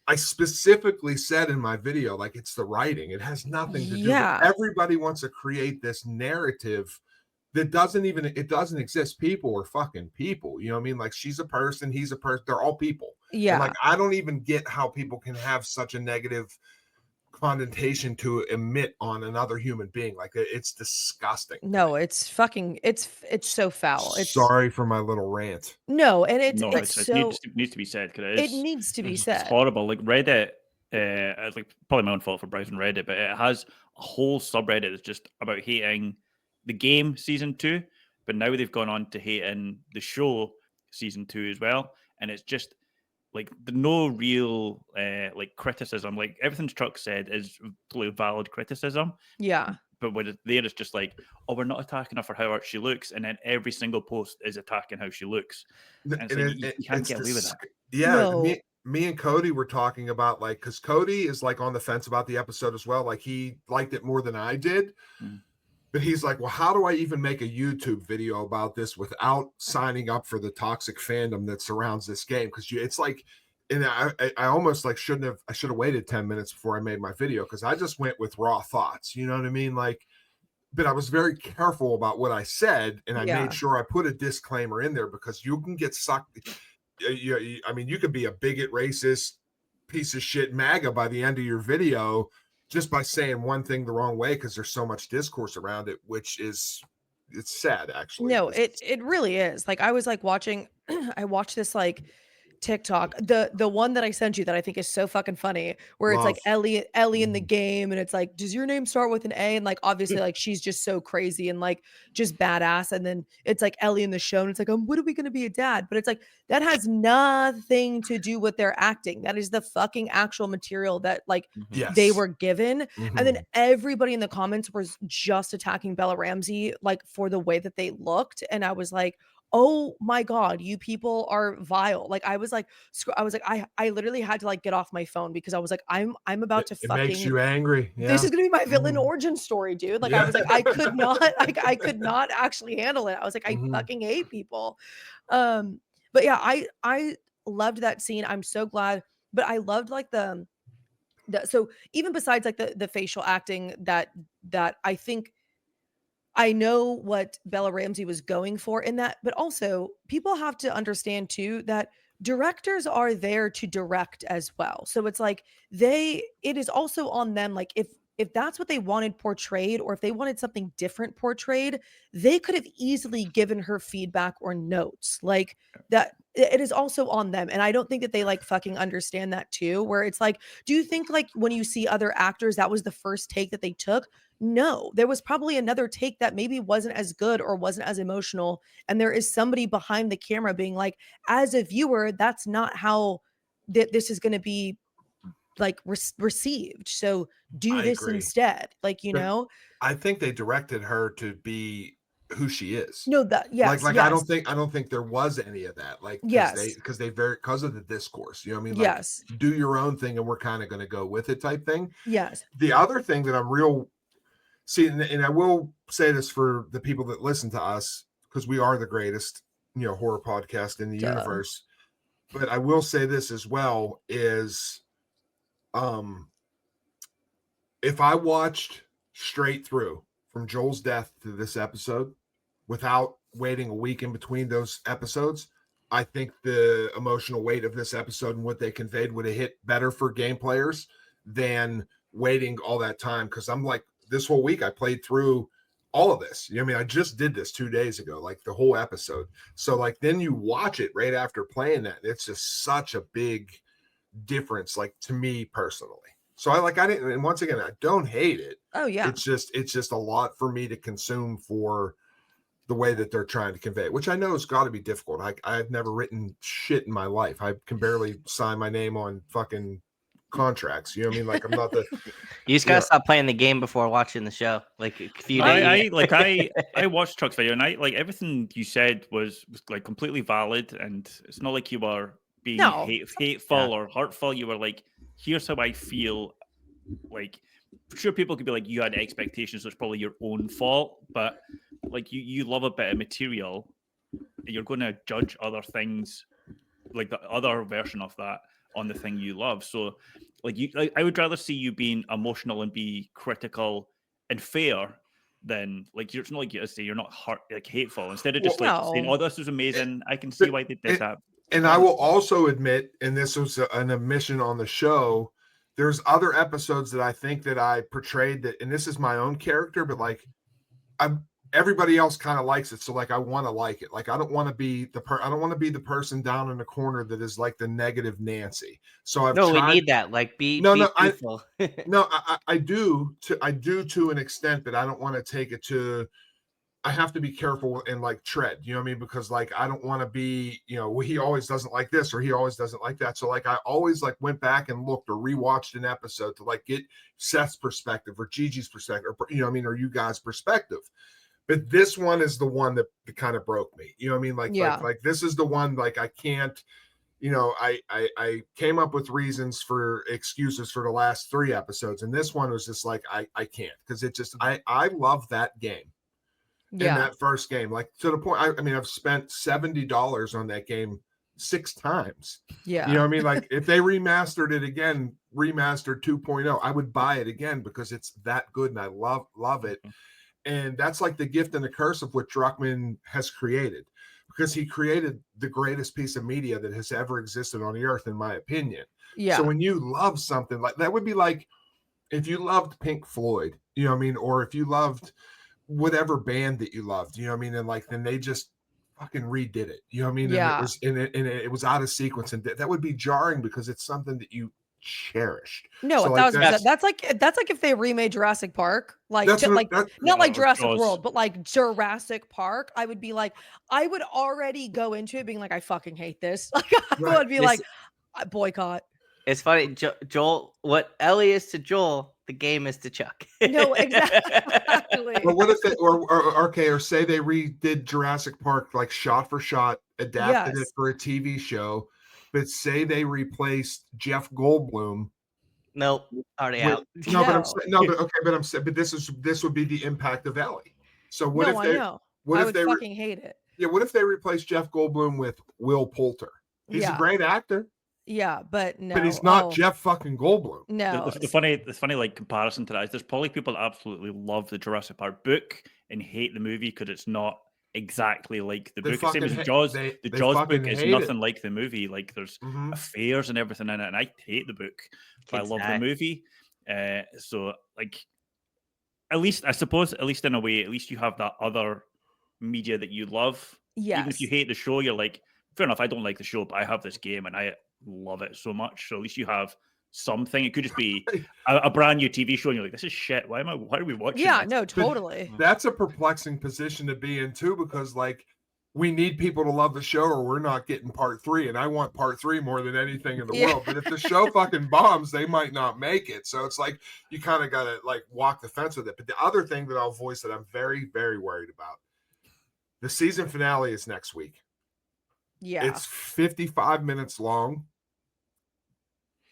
[SPEAKER 4] I specifically said in my video, like, it's the writing. It has nothing to do with, everybody wants to create this narrative that doesn't exist. People are fucking people. You know what I mean? Like, she's a person, he's a person, they're all people. And like, I don't even get how people can have such a negative connotation to emit on another human being. Like, it's disgusting.
[SPEAKER 2] No, it's fucking, it's so foul.
[SPEAKER 4] Sorry for my little rant.
[SPEAKER 2] No, and
[SPEAKER 1] it needs to be said, because
[SPEAKER 2] it needs to be said.
[SPEAKER 1] It's horrible. Like Reddit, it's like probably my own fault for browsing Reddit, but it has a whole subreddit that's just about hating the game season 2, but now they've gone on to hating the show season 2 as well, and it's just like no real like criticism. Like everything Truck said is totally valid criticism. But when it's just like, oh, we're not attacking her for how she looks, and then every single post is attacking how she looks, and it's like you can't get away with that.
[SPEAKER 4] Yeah,
[SPEAKER 2] No.
[SPEAKER 4] me and Cody were talking about, like, because Cody is like on the fence about the episode as well. Like, he liked it more than I did. But he's like, well, how do I even make a YouTube video about this without signing up for the toxic fandom that surrounds this game? Because it's like, and I almost like I should have waited 10 minutes before I made my video, because I just went with raw thoughts. You know what I mean? Like, but I was very careful about what I said, and I made sure I put a disclaimer in there, because you can get sucked. I mean, you could be a bigot, racist, piece of shit MAGA by the end of your video, just by saying one thing the wrong way, because there's so much discourse around it, which is, it's sad, actually.
[SPEAKER 2] No, it really is. Like, I was like watching, I watched this like TikTok, the one that I sent you that I think is so fucking funny, where it's like Ellie in the game, and it's like, does your name start with an A? And like, obviously, like, she's just so crazy and like just badass. And then it's like Ellie in the show, and it's like, what are we gonna be a dad? But it's like, that has nothing to do with their acting. That is the fucking actual material that like they were given. And then everybody in the comments was just attacking Bella Ramsey like for the way that they looked. And I was like, oh my God, you people are vile. Like, I was like, I literally had to like get off my phone, because I was like, I'm about to
[SPEAKER 4] it makes you angry. Yeah.
[SPEAKER 2] This is gonna be my villain origin story, dude. Like, I was like, I could not, like, I could not actually handle it. I was like, I fucking hate people. But yeah, I loved that scene. I'm so glad. But I loved like the so even besides like the facial acting that I think, I know what Bella Ramsey was going for in that, but also people have to understand too that directors are there to direct as well. So it's like it is also on them. Like, if that's what they wanted portrayed, or if they wanted something different portrayed, they could have easily given her feedback or notes. Like, that it is also on them. And I don't think that they like fucking understand that too, where it's like, do you think like when you see other actors, that was the first take that they took? No, there was probably another take that maybe wasn't as good or wasn't as emotional. And there is somebody behind the camera being like, as a viewer, that's not how this is going to be like received. So do this instead. Like, you know,
[SPEAKER 4] I think they directed her to be who she is.
[SPEAKER 2] No, that, yes.
[SPEAKER 4] Like,
[SPEAKER 2] yes.
[SPEAKER 4] I don't think there was any of that. Like, because of the discourse, you know what I mean? Like,
[SPEAKER 2] yes.
[SPEAKER 4] Do your own thing, and we're kind of going to go with it type thing.
[SPEAKER 2] Yes.
[SPEAKER 4] The other thing that I'm and I will say this for the people that listen to us, because we are the greatest, horror podcast in the universe. But I will say this as well is, if I watched straight through from Joel's death to this episode without waiting a week in between those episodes, I think the emotional weight of this episode and what they conveyed would have hit better for game players than waiting all that time. Because I'm like, this whole week I played through all of this. I mean, I just did this 2 days ago, like the whole episode. So like, then you watch it right after playing that. It's just such a big difference, like, to me personally. So I didn't, and once again, I don't hate it.
[SPEAKER 2] Oh yeah.
[SPEAKER 4] It's just a lot for me to consume for the way that they're trying to convey it, which I know has got to be difficult. I've never written shit in my life. I can barely sign my name on fucking contracts. You know what I mean? Like, I'm not the.
[SPEAKER 3] You just gotta stop playing the game before watching the show. Like a few days.
[SPEAKER 1] I watched Chuck's video, and like everything you said was like completely valid, and it's not like you were being hateful or hurtful. You were like, here's how I feel. Like, sure, people could be like, you had expectations, so it's probably your own fault. But like, you love a bit of material, and you're going to judge other things, like the other version of that, on the thing you love. So like, I would rather see you being emotional and be critical and fair than like, it's not like you say you're not hateful, instead of just saying, oh, this is amazing, I can see why they did that.
[SPEAKER 4] And I will also admit, and this was an admission on the show, there's other episodes that I think that I portrayed that, and this is my own character, but like, everybody else kind of likes it. So like, I want to like it. Like, I don't want to be the person down in the corner that is like the negative Nancy. So
[SPEAKER 3] we need that. Like, be truthful.
[SPEAKER 4] I do to an extent, but I don't want to take it to I have to be careful and like tread, you know what I mean? Because like I don't want to be, well, he always doesn't like this or he always doesn't like that. So like I always like went back and looked or rewatched an episode to like get Seth's perspective or Gigi's perspective, or, you know what I mean, or you guys' perspective. But this one is the one that kind of broke me. You know what I mean? Like this is the one like I can't, I came up with reasons for excuses for the last 3 episodes, and this one was just like I can't, because it just I love that game. In that first game, like to the point, I mean, I've spent $70 on that game 6 times. You know what I mean? Like if they remastered it again, remastered 2.0, I would buy it again because it's that good and I love it. And that's like the gift and the curse of what Druckmann has created, because he created the greatest piece of media that has ever existed on the earth, in my opinion. So when you love something like that, would be like if you loved Pink Floyd, you know what I mean? Or if you loved whatever band that you loved, you know what I mean? And like, then they just fucking redid it, you know what I mean? And it was out of sequence, and that would be jarring because it's something that you cherished.
[SPEAKER 2] No,
[SPEAKER 4] so
[SPEAKER 2] 1,000%. That's like if they remade Jurassic Park, like not like Jurassic World, but like Jurassic Park. I would be like, I would already go into it being like, I fucking hate this. Like I would be like, boycott.
[SPEAKER 3] It's funny, Joel. What Ellie is to Joel, the game is to Chuck.
[SPEAKER 2] No, exactly.
[SPEAKER 4] But what if they, or say they redid Jurassic Park like shot for shot, adapted it for a TV show, but say they replaced Jeff Goldblum.
[SPEAKER 3] Nope, already out.
[SPEAKER 4] But this would be the impact of Ellie. So what if they? What if they
[SPEAKER 2] fucking hate it?
[SPEAKER 4] Yeah. What if they replace Jeff Goldblum with Will Poulter? He's a great actor.
[SPEAKER 2] Yeah, but no.
[SPEAKER 4] But he's not Jeff fucking Goldblum.
[SPEAKER 2] No.
[SPEAKER 1] The funny like comparison to that is there's probably people that absolutely love the Jurassic Park book and hate the movie because it's not exactly like the book. Same as Jaws. The Jaws book is nothing like the movie. Like there's affairs and everything in it, and I hate the book, but I love the movie. So like, at least I suppose, at least in a way, at least you have that other media that you love.
[SPEAKER 2] Yes.
[SPEAKER 1] Even if you hate the show, you're like, fair enough, I don't like the show, but I have this game and I love it so much. So at least you have something. It could just be a brand new TV show and you're like, this is shit. Why are we watching this?
[SPEAKER 2] No, totally.
[SPEAKER 4] But that's a perplexing position to be in too, because like we need people to love the show or we're not getting part 3. And I want part 3 more than anything in the world. But if the show fucking bombs, they might not make it. So it's like you kind of got to like walk the fence with it. But the other thing that I'll voice that I'm very, very worried about, the season finale is next week.
[SPEAKER 2] Yeah.
[SPEAKER 4] It's 55 minutes long.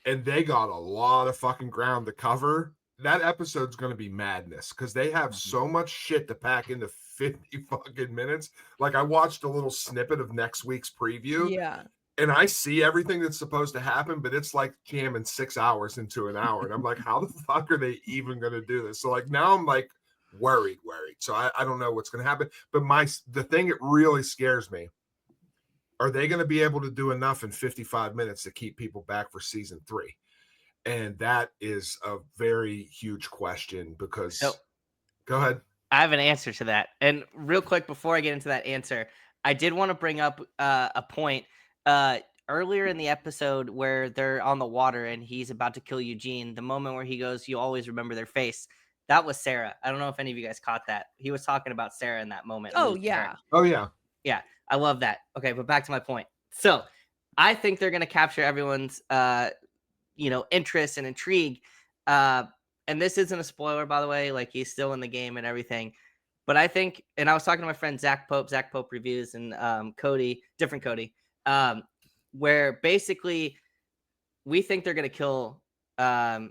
[SPEAKER 4] And they got a lot of fucking ground to cover. That episode's going to be madness because they have so much shit to pack into 50 fucking minutes. Like I watched a little snippet of next week's preview.
[SPEAKER 2] Yeah.
[SPEAKER 4] And I see everything that's supposed to happen, but it's like jamming 6 hours into an hour. And I'm like, how the fuck are they even going to do this? So like now I'm like worried. So I don't know what's going to happen. But the thing that really scares me, are they going to be able to do enough in 55 minutes to keep people back for season 3? And that is a very huge question because go ahead.
[SPEAKER 3] I have an answer to that. And real quick, before I get into that answer, I did want to bring up a point earlier in the episode where they're on the water and he's about to kill Eugene. The moment where he goes, you always remember their face. That was Sarah. I don't know if any of you guys caught that. He was talking about Sarah in that moment.
[SPEAKER 2] Oh, yeah.
[SPEAKER 4] Oh, yeah.
[SPEAKER 3] Yeah, I love that. Okay, but back to my point. So I think they're going to capture everyone's, interest and intrigue. And this isn't a spoiler, by the way. Like, he's still in the game and everything. But I think, and I was talking to my friend Zach Pope Reviews, and different Cody, where basically we think they're going to kill Tommy.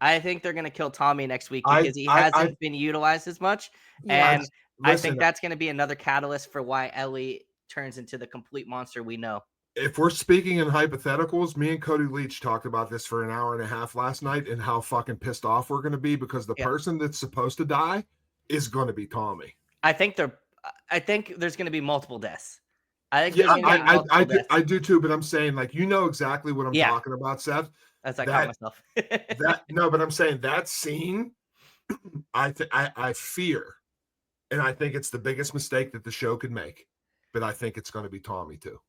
[SPEAKER 3] I think they're going to kill Tommy next week because he hasn't been utilized as much. Yeah. And I think that's going to be another catalyst for why Ellie turns into the complete monster we know.
[SPEAKER 4] If we're speaking in hypotheticals, me and Cody Leach talked about this for an hour and a half last night and how fucking pissed off we're going to be because the person that's supposed to die is going to be Tommy.
[SPEAKER 3] I think there's going to be multiple deaths. I think
[SPEAKER 4] I do too, but I'm saying like, you know exactly what I'm talking about, Seth.
[SPEAKER 3] That's I caught myself.
[SPEAKER 4] But I'm saying that scene, I fear, and I think it's the biggest mistake that the show could make. But I think it's going to be Tommy too.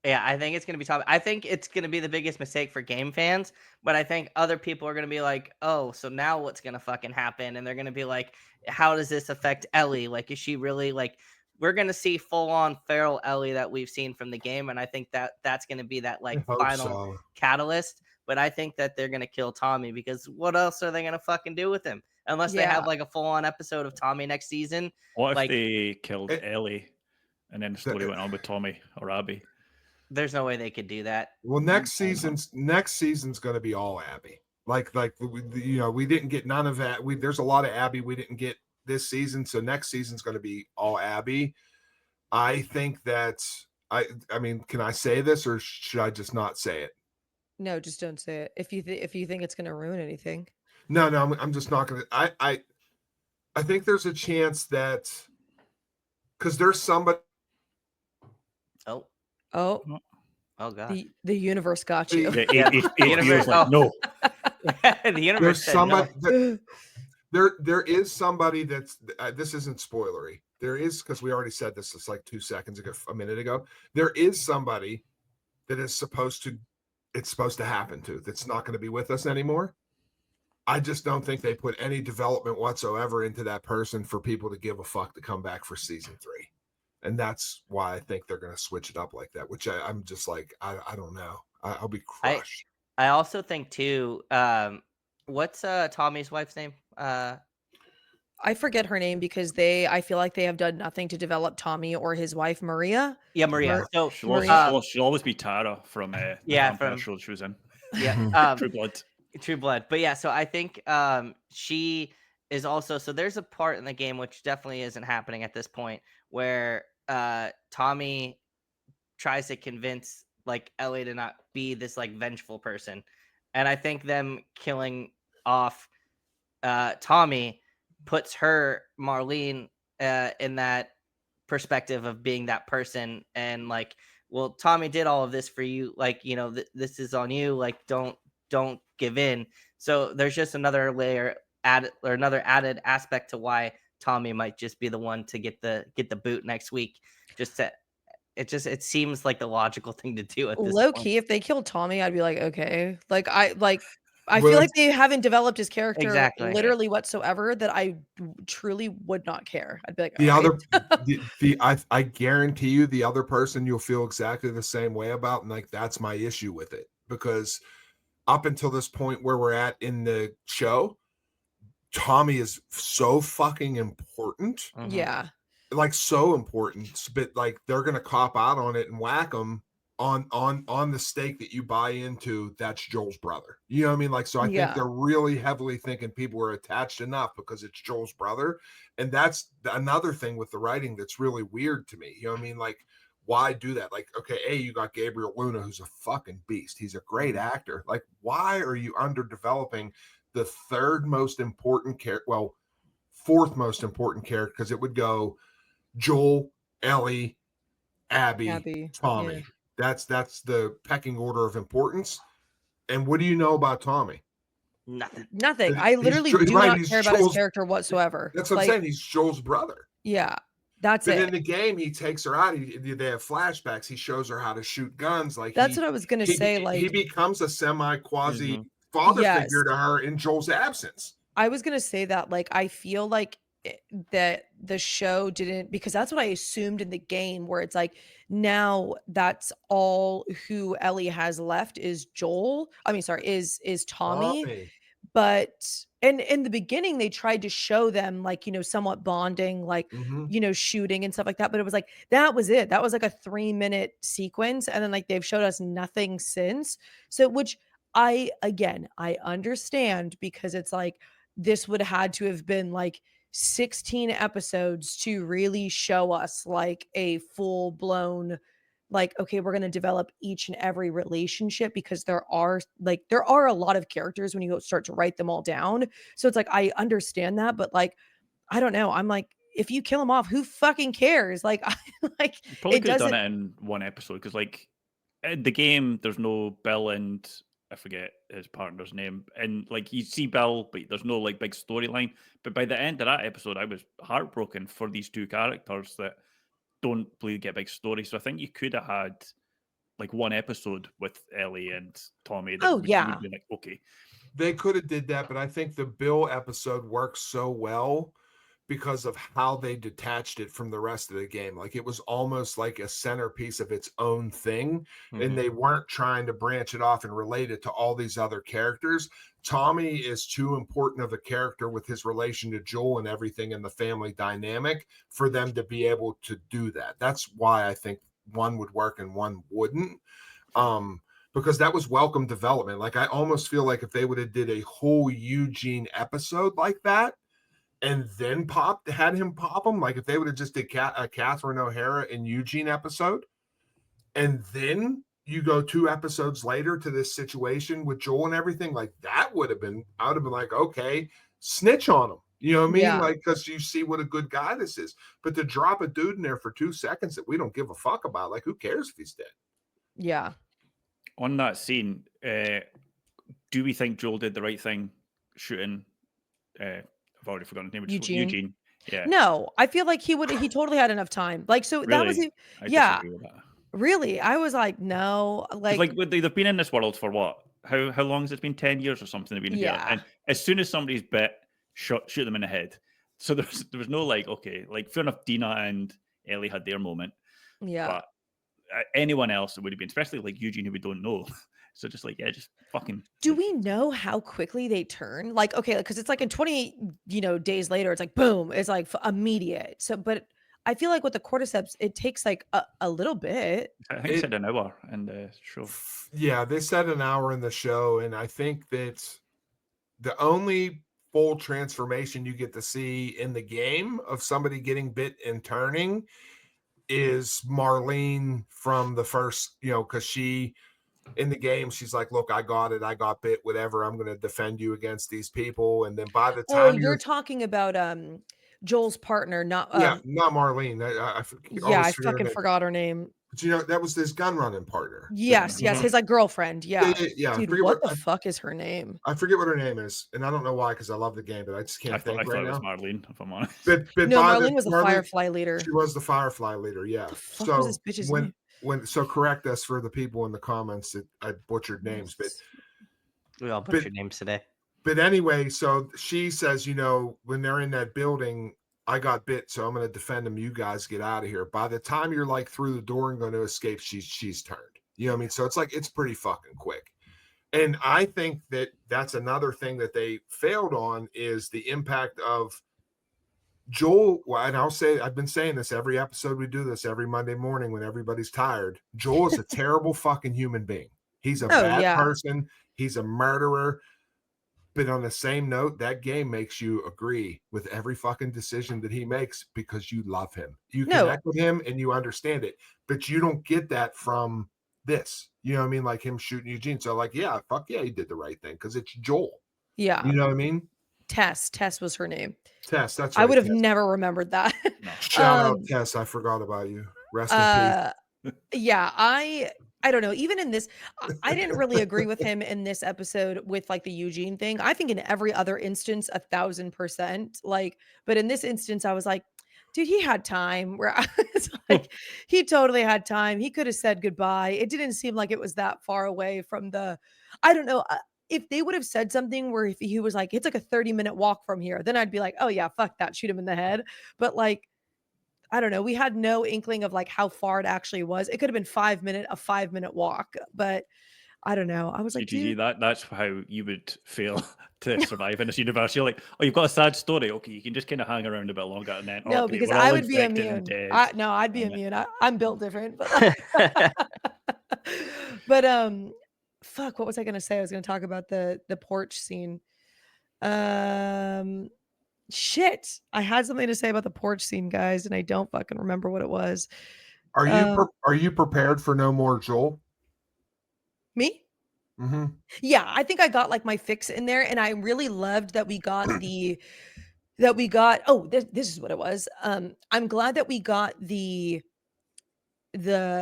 [SPEAKER 3] Yeah, I think it's going to be Tommy. I think it's going to be the biggest mistake for game fans, but I think other people are going to be like, oh, so now what's going to fucking happen? And they're going to be like, how does this affect Ellie? Like, is she really like, we're going to see full on feral Ellie that we've seen from the game. And I think that's going to be that like final catalyst. But I think that they're going to kill Tommy because what else are they going to fucking do with him? Unless they have like a full on episode of Tommy next season.
[SPEAKER 1] What
[SPEAKER 3] like,
[SPEAKER 1] if they killed Ellie and then the story went on with Tommy or Abby?
[SPEAKER 3] There's no way they could do that.
[SPEAKER 4] Well, next season's going to be all Abby. Like we didn't get none of that. There's a lot of Abby we didn't get this season, so next season's going to be all Abby. I think that's I mean, can I say this or should I just not say it?
[SPEAKER 2] No, just don't say it. If you think it's going to ruin anything.
[SPEAKER 4] No, I'm just not going to. I think there's a chance that because there's somebody.
[SPEAKER 2] Oh God! The universe got you.
[SPEAKER 1] The universe, like, no.
[SPEAKER 3] The universe.
[SPEAKER 4] There's somebody. No. There is somebody that's. This isn't spoilery. There is, because we already said this. It's like 2 seconds ago, a minute ago. There is somebody that is supposed to happen to. That's not going to be with us anymore. I just don't think they put any development whatsoever into that person for people to give a fuck to come back for season 3. And that's why I think they're going to switch it up like that, which I'm just like, I don't know. I'll be crushed.
[SPEAKER 3] I also think too, what's Tommy's wife's name?
[SPEAKER 2] I forget her name because I feel like they have done nothing to develop Tommy or his wife, Maria.
[SPEAKER 3] Yeah, Maria. So
[SPEAKER 1] she'll always be Tara from the
[SPEAKER 3] from
[SPEAKER 1] show she was in.
[SPEAKER 3] Yeah.
[SPEAKER 1] True Blood.
[SPEAKER 3] True Blood. But yeah, so I think she is also, so there's a part in the game which definitely isn't happening at this point where Tommy tries to convince like Ellie to not be this like vengeful person. And I think them killing off Tommy puts her, Marlene, in that perspective of being that person and like, well, Tommy did all of this for you, like, you know, this is on you, like don't give in. So there's just another layer another added aspect to why Tommy might just be the one to get the boot next week. It seems like the logical thing to do at this
[SPEAKER 2] low
[SPEAKER 3] point.
[SPEAKER 2] key. If they killed Tommy, I'd be like, okay. Like I feel like they haven't developed his character literally whatsoever, that I truly would not care. I'd be like,
[SPEAKER 4] I guarantee you the other person you'll feel exactly the same way about. And like, that's my issue with it, because up until this point where we're at in the show, Tommy is so fucking important.
[SPEAKER 2] Yeah.
[SPEAKER 4] Like so important, but like they're going to cop out on it and whack them on the stake that you buy into. That's Joel's brother. You know what I mean? Like, so I think they're really heavily thinking people are attached enough because it's Joel's brother. And that's another thing with the writing that's really weird to me. You know what I mean? Like, why do that? Like, okay, you got Gabriel Luna, who's a fucking beast. He's a great actor. Like, why are you underdeveloping the third most important character? Well, fourth most important character, because it would go Joel, Ellie, Abby, Tommy. Yeah. That's the pecking order of importance. And what do you know about Tommy?
[SPEAKER 2] Nothing. I literally do not care about his character whatsoever.
[SPEAKER 4] That's what I'm saying. He's Joel's brother.
[SPEAKER 2] Yeah, that's it.
[SPEAKER 4] But in the game, he takes her out. They have flashbacks. He shows her how to shoot guns. Like,
[SPEAKER 2] that's what I was gonna say. Like,
[SPEAKER 4] he becomes a semi-quasi father figure to her in Joel's absence.
[SPEAKER 2] I was gonna say that. Like, I feel like that the show didn't, because that's what I assumed in the game, where it's like, now that's all who Ellie has left is Joel. I mean, sorry, is Tommy. But and in the beginning they tried to show them like, you know, somewhat bonding, like, you know, shooting and stuff like that. But it was like, that was it. That was like a 3-minute sequence. And then like they've showed us nothing since. So, which I understand, because it's like, this would have had to have been like 16 episodes to really show us like a full blown, like, okay, we're going to develop each and every relationship, because there are a lot of characters when you start to write them all down. So it's like, I understand that, but like, I don't know. I'm like, if you kill them off, who fucking cares? Like,
[SPEAKER 1] probably could have done it in one episode, because like in the game, there's no Bill and I forget his partner's name, and like you see Bill, but there's no like big storyline. But by the end of that episode, I was heartbroken for these two characters that don't really get big stories. So I think you could have had like one episode with Ellie and Tommy that
[SPEAKER 2] Oh,
[SPEAKER 1] would
[SPEAKER 2] yeah.
[SPEAKER 1] be like, okay.
[SPEAKER 4] They could have did that, but I think the Bill episode works so well because of how they detached it from the rest of the game. Like it was almost like a centerpiece of its own thing, and they weren't trying to branch it off and relate it to all these other characters. Tommy is too important of a character with his relation to Joel and everything in the family dynamic for them to be able to do that. That's why I think one would work and one wouldn't. Because that was welcome development. Like I almost feel like if they would have did a whole Eugene episode like that, and then had him pop him, like if they would have just did a Catherine O'Hara and Eugene episode, and then you go 2 episodes later to this situation with Joel and everything, like that would have been, I would have been like, okay, snitch on him. You know what I mean?
[SPEAKER 2] Yeah.
[SPEAKER 4] Like, because you see what a good guy this is. But to drop a dude in there for 2 seconds that we don't give a fuck about, like who cares if he's dead?
[SPEAKER 2] Yeah.
[SPEAKER 1] On that scene, do we think Joel did the right thing shooting? I've already forgotten his name.
[SPEAKER 2] Eugene.
[SPEAKER 1] Yeah.
[SPEAKER 2] No, I feel like he totally had enough time. Like, so that was,
[SPEAKER 1] Really? I
[SPEAKER 2] yeah,
[SPEAKER 1] disagree with that.
[SPEAKER 2] really. I was like, no, like,
[SPEAKER 1] they've been in this world for what? How long has it been? 10 years or something? They've been here,
[SPEAKER 2] Yeah.
[SPEAKER 1] and as soon as somebody's bit, shoot them in the head. So there was no like, okay, like fair enough. Dina and Ellie had their moment,
[SPEAKER 2] yeah.
[SPEAKER 1] but anyone else, it would have been, especially like Eugene, who we don't know. So just like, yeah, just fucking.
[SPEAKER 2] Do we know how quickly they turn? Like, okay, because it's like in 28, days later, it's like boom, it's like immediate. So, but I feel like with the cordyceps, it takes like a little bit.
[SPEAKER 1] I think it said an hour in the show.
[SPEAKER 4] Yeah, they said an hour in the show, and I think that the only full transformation you get to see in the game of somebody getting bit and turning is Marlene from the first, because she in the game, she's like, look, I got it. I got bit, whatever. I'm going to defend you against these people. And then by the time
[SPEAKER 2] you're talking about Joel's partner, not
[SPEAKER 4] not Marlene.
[SPEAKER 2] I fucking forgot her name.
[SPEAKER 4] But that was this gun running partner.
[SPEAKER 2] Yes, his like girlfriend. Yeah. Dude, what the fuck is her name?
[SPEAKER 4] I forget what her name is, and I don't know why because I love the game, but I just can't think right now.
[SPEAKER 1] I thought it was Marlene, if I'm honest.
[SPEAKER 4] But
[SPEAKER 2] no, Marlene was the Firefly leader.
[SPEAKER 4] She was the Firefly leader. Yeah.
[SPEAKER 2] What the fuck was this bitch's name?
[SPEAKER 4] So correct us for the people in the comments that I butchered names, but
[SPEAKER 3] we all butchered names today.
[SPEAKER 4] But anyway, so she says, when they're in that building, I got bit, so I'm going to defend them. You guys get out of here. By the time you're like through the door and going to escape, she's turned. You know what I mean? So it's like it's pretty fucking quick. And I think that that's another thing that they failed on is the impact of Joel, and I've been saying this every episode we do this every Monday morning when everybody's tired. Joel is a terrible fucking human being. He's a bad person. He's a murderer. But on the same note, that game makes you agree with every fucking decision that he makes because you love him. You connect with him and you understand it. But you don't get that from this. You know what I mean? Like him shooting Eugene. So like, yeah, fuck yeah, he did the right thing because it's Joel.
[SPEAKER 2] Yeah.
[SPEAKER 4] You know what I mean?
[SPEAKER 2] Tess was her name.
[SPEAKER 4] Tess, that's right.
[SPEAKER 2] I would have never remembered that.
[SPEAKER 4] No. Shout out Tess. I forgot about you. Rest in peace.
[SPEAKER 2] Yeah, I don't know. Even in this, I didn't really agree with him in this episode with like the Eugene thing. I think in every other instance, 1,000%. Like, but in this instance, I was like, dude, he had time. Where I was like, he totally had time. He could have said goodbye. It didn't seem like it was that far away from I don't know. If they would have said something where if he was like, it's like a 30-minute walk from here, then I'd be like, oh yeah, fuck that, shoot him in the head. But like, I don't know. We had no inkling of like how far it actually was. It could have been a 5-minute walk, but I don't know. I was like, dude,
[SPEAKER 1] that's how you would feel to survive in this universe. You're like, oh, you've got a sad story. Okay, you can just kind of hang around a bit longer, and then
[SPEAKER 2] no, because I would be immune. I'd be immune. I'm built different, but but fuck, what was I gonna say? I was gonna talk about the porch scene. Shit, I had something to say about the porch scene, guys, and I don't fucking remember what it was.
[SPEAKER 4] Are you prepared for no more Joel?
[SPEAKER 2] Me?
[SPEAKER 4] Mm-hmm.
[SPEAKER 2] Yeah, I think I got like my fix in there, and I really loved that we got oh, this is what it was. I'm glad that we got the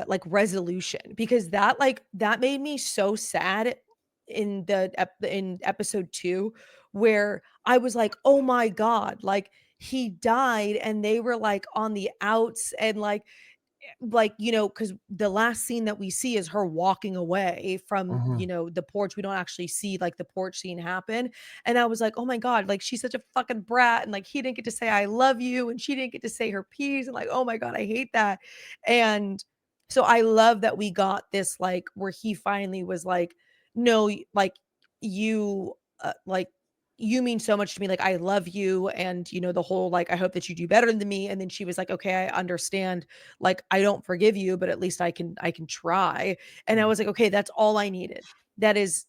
[SPEAKER 2] like resolution, because that made me so sad in episode 2, where I was like, oh my God, like he died and they were like on the outs, and like like, you know, because the last scene that we see is her walking away from, you know, the porch. We don't actually see like the porch scene happen. And I was like, oh my God, like she's such a fucking brat. And like he didn't get to say I love you, and she didn't get to say her piece. And like, oh my God, I hate that. And so I love that we got this, like, where he finally was like, no, like you like you mean so much to me, like I love you, and you know, the whole like I hope that you do better than me. And then she was like, okay, I understand, like I don't forgive you, but at least I can try. And I was like, okay, that's all I needed. That is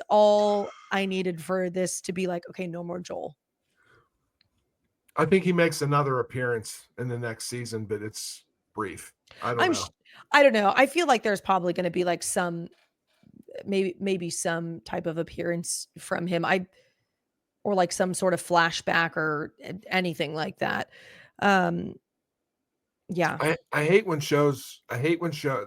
[SPEAKER 2] all I needed for this to be like, okay, no more Joel.
[SPEAKER 4] I think he makes another appearance in the next season, but it's brief. I don't know.
[SPEAKER 2] I don't know. I feel like there's probably going to be like some maybe some type of appearance from him. Or like some sort of flashback or anything like that. Yeah.
[SPEAKER 4] I hate when shows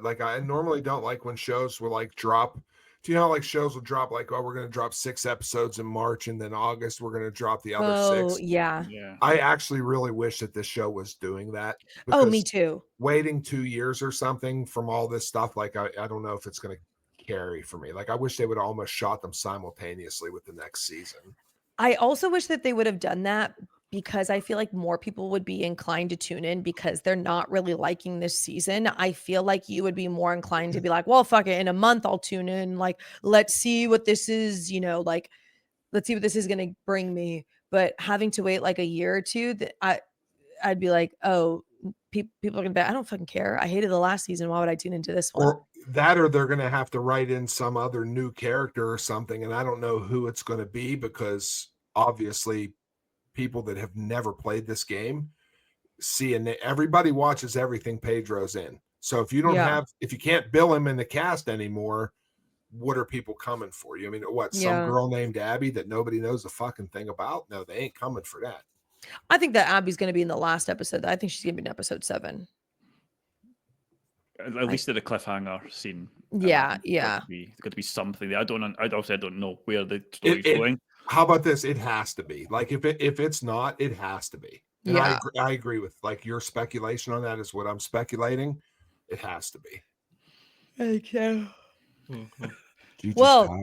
[SPEAKER 4] like I normally don't like when shows will like drop. Do you know how like shows will drop like, oh, we're gonna drop 6 episodes in March, and then August we're gonna drop the other 6?
[SPEAKER 2] Yeah.
[SPEAKER 4] I actually really wish that this show was doing that.
[SPEAKER 2] Oh, me too.
[SPEAKER 4] Waiting 2 years or something from all this stuff, like I don't know if it's gonna carry for me. Like I wish they would almost shot them simultaneously with the next season.
[SPEAKER 2] I also wish that they would have done that, because I feel like more people would be inclined to tune in because they're not really liking this season. I feel like you would be more inclined to be like, well, fuck it, in a month I'll tune in. Like, let's see what this is, you know, like, let's see what this is going to bring me. But having to wait like a year or two, that I'd be like, oh, people are going to be, I don't fucking care. I hated the last season. Why would I tune into this one?
[SPEAKER 4] Or they're going to have to write in some other new character or something. And I don't know who it's going to be, because obviously people that have never played this game see, and everybody watches everything Pedro's in. So if you don't if you can't bill him in the cast anymore, what are people coming for? You I mean, what, some girl named Abby that nobody knows a fucking thing about? No, they ain't coming for that.
[SPEAKER 2] I think that Abby's going to be in the last episode. I think she's going to be in episode 7.
[SPEAKER 1] At least at the cliffhanger scene.
[SPEAKER 2] Yeah.
[SPEAKER 1] There's got to be something there. I don't know where the story's going.
[SPEAKER 4] How about this? It has to be. Like if it's not, it has to be. And I agree with like your speculation on that is what I'm speculating. It has to be.
[SPEAKER 2] Thank you.
[SPEAKER 4] Mm-hmm.
[SPEAKER 2] Well,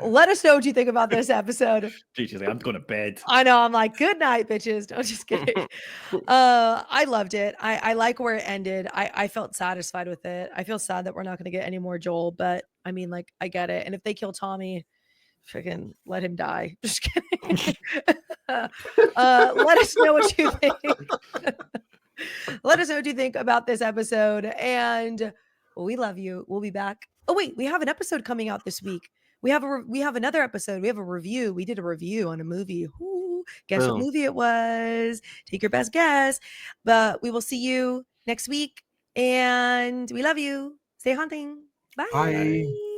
[SPEAKER 2] let us know what you think about this episode.
[SPEAKER 1] Gigi's like, I'm going to bed.
[SPEAKER 2] I know. I'm like, good night, bitches. No, just kidding. I loved it. I like where it ended. I felt satisfied with it. I feel sad that we're not going to get any more Joel, but I mean, like, I get it. And if they kill Tommy, freaking let him die. Just kidding. Let us know what you think. Let us know what you think about this episode. And we love you. We'll be back. Oh, wait, we have an episode coming out this week. We have another episode. We have a review. We did a review on a movie. Ooh, guess what movie it was? Take your best guess. But we will see you next week. And we love you. Stay haunting. Bye.
[SPEAKER 4] Bye.